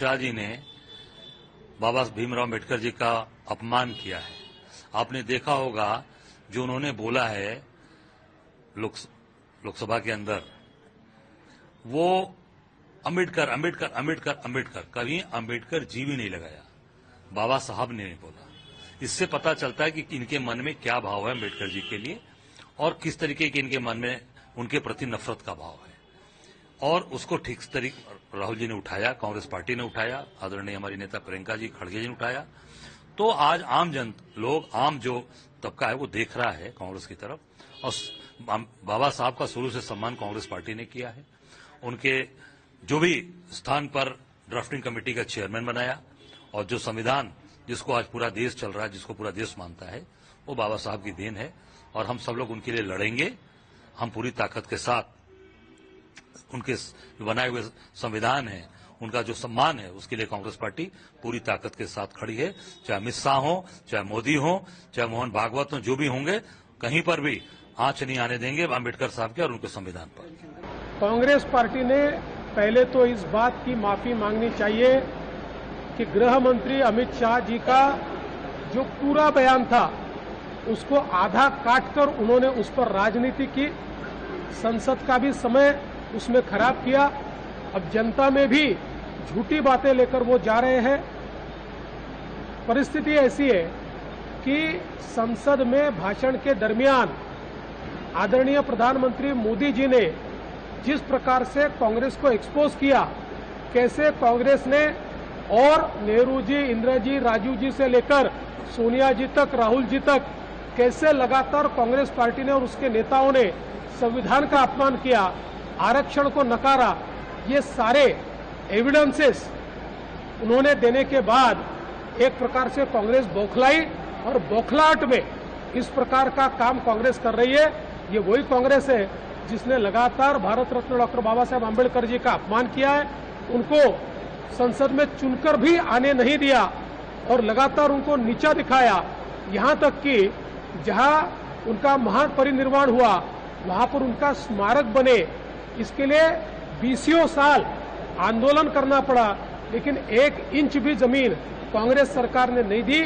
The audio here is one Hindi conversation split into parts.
शाह जी ने बाबा भीमराव अम्बेडकर जी का अपमान किया है। आपने देखा होगा जो उन्होंने बोला है लोकसभा के अंदर, वो अम्बेडकर अम्बेडकर अम्बेडकर अम्बेडकर, कभी अम्बेडकर जी भी नहीं लगाया, बाबा साहब ने नहीं बोला। इससे पता चलता है कि इनके मन में क्या भाव है अम्बेडकर जी के लिए और किस तरीके के इनके मन में उनके प्रति नफरत का भाव है। और उसको ठीक तरीके राहुल जी ने उठाया, कांग्रेस पार्टी ने उठाया, आदरणीय हमारी नेता प्रियंका जी खड़गे जी ने उठाया। तो आज आम जो तबका है वो देख रहा है कांग्रेस की तरफ। और बाबा साहब का शुरू से सम्मान कांग्रेस पार्टी ने किया है। उनके जो भी स्थान पर ड्राफ्टिंग कमेटी का चेयरमैन बनाया और जो संविधान जिसको आज पूरा देश चल रहा है, जिसको पूरा देश मानता है, वो बाबा साहब की देन है। और हम सब लोग उनके लिए लड़ेंगे। हम पूरी ताकत के साथ उनके बनाए हुए संविधान है, उनका जो सम्मान है, उसके लिए कांग्रेस पार्टी पूरी ताकत के साथ खड़ी है। चाहे अमित शाह हो, चाहे मोदी हो, चाहे मोहन भागवत हो, जो भी होंगे, कहीं पर भी आंच नहीं आने देंगे अम्बेडकर साहब के और उनके संविधान पर। कांग्रेस पार्टी ने पहले तो इस बात की माफी मांगनी चाहिए कि गृह मंत्री अमित शाह जी का जो पूरा बयान था उसको आधा काटकर उन्होंने उस पर राजनीति की, संसद का भी समय उसमें खराब किया। अब जनता में भी झूठी बातें लेकर वो जा रहे हैं। परिस्थिति ऐसी है कि संसद में भाषण के दरमियान आदरणीय प्रधानमंत्री मोदी जी ने जिस प्रकार से कांग्रेस को एक्सपोज किया, कैसे कांग्रेस ने और नेहरू जी, इंदिरा जी, राजीव जी से लेकर सोनिया जी तक, राहुल जी तक, कैसे लगातार कांग्रेस पार्टी ने और उसके नेताओं ने संविधान का अपमान किया, आरक्षण को नकारा, ये सारे एविडेंसेस उन्होंने देने के बाद एक प्रकार से कांग्रेस बौखलाई और बौखलाहट में इस प्रकार का काम कांग्रेस कर रही है। ये वही कांग्रेस है जिसने लगातार भारत रत्न डॉक्टर बाबा साहेब अम्बेडकर जी का अपमान किया है, उनको संसद में चुनकर भी आने नहीं दिया और लगातार उनको नीचा दिखाया। यहाँ तक कि जहाँ उनका महान परिनिर्वाण हुआ वहां पर उनका स्मारक बने, इसके लिए 20 साल आंदोलन करना पड़ा, लेकिन 1 इंच भी जमीन कांग्रेस सरकार ने नहीं दी।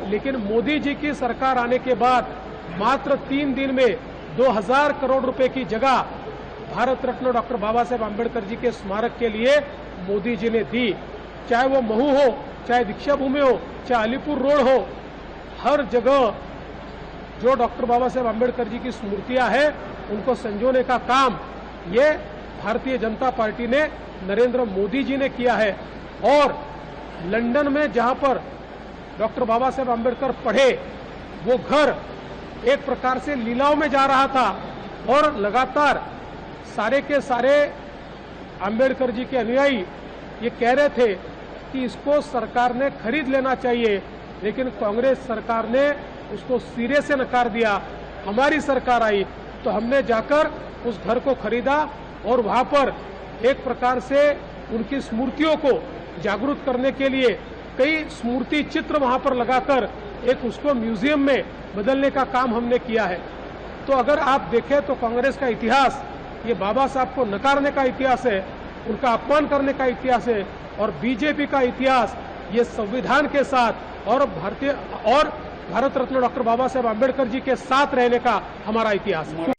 लेकिन मोदी जी की सरकार आने के बाद मात्र 3 दिन में 2000 करोड़ रुपए की जगह भारत रत्न डॉक्टर बाबा साहेब अम्बेडकर जी के स्मारक के लिए मोदी जी ने दी। चाहे वो महू हो, चाहे दीक्षा भूमि हो, चाहे अलीपुर रोड हो, हर जगह जो डॉक्टर बाबा साहेब अम्बेडकर जी की स्मृतियां हैं उनको संजोने का काम ये भारतीय जनता पार्टी ने, नरेंद्र मोदी जी ने किया है। और लंदन में जहां पर डॉक्टर बाबा साहेब अम्बेडकर पढ़े, वो घर एक प्रकार से लीलाओं में जा रहा था और लगातार सारे के सारे अम्बेडकर जी के अनुयायी ये कह रहे थे कि इसको सरकार ने खरीद लेना चाहिए, लेकिन कांग्रेस सरकार ने उसको सिरे से नकार दिया। हमारी सरकार आई तो हमने जाकर उस घर को खरीदा और वहां पर एक प्रकार से उनकी स्मृतियों को जागरूक करने के लिए कई स्मृति चित्र वहां पर लगाकर एक उसको म्यूजियम में बदलने का काम हमने किया है। तो अगर आप देखें तो कांग्रेस का इतिहास ये बाबा साहब को नकारने का इतिहास है, उनका अपमान करने का इतिहास है। और बीजेपी का इतिहास ये संविधान के साथ और भारत रत्न डॉक्टर बाबा साहेब अम्बेडकर जी के साथ रहने का हमारा इतिहास है।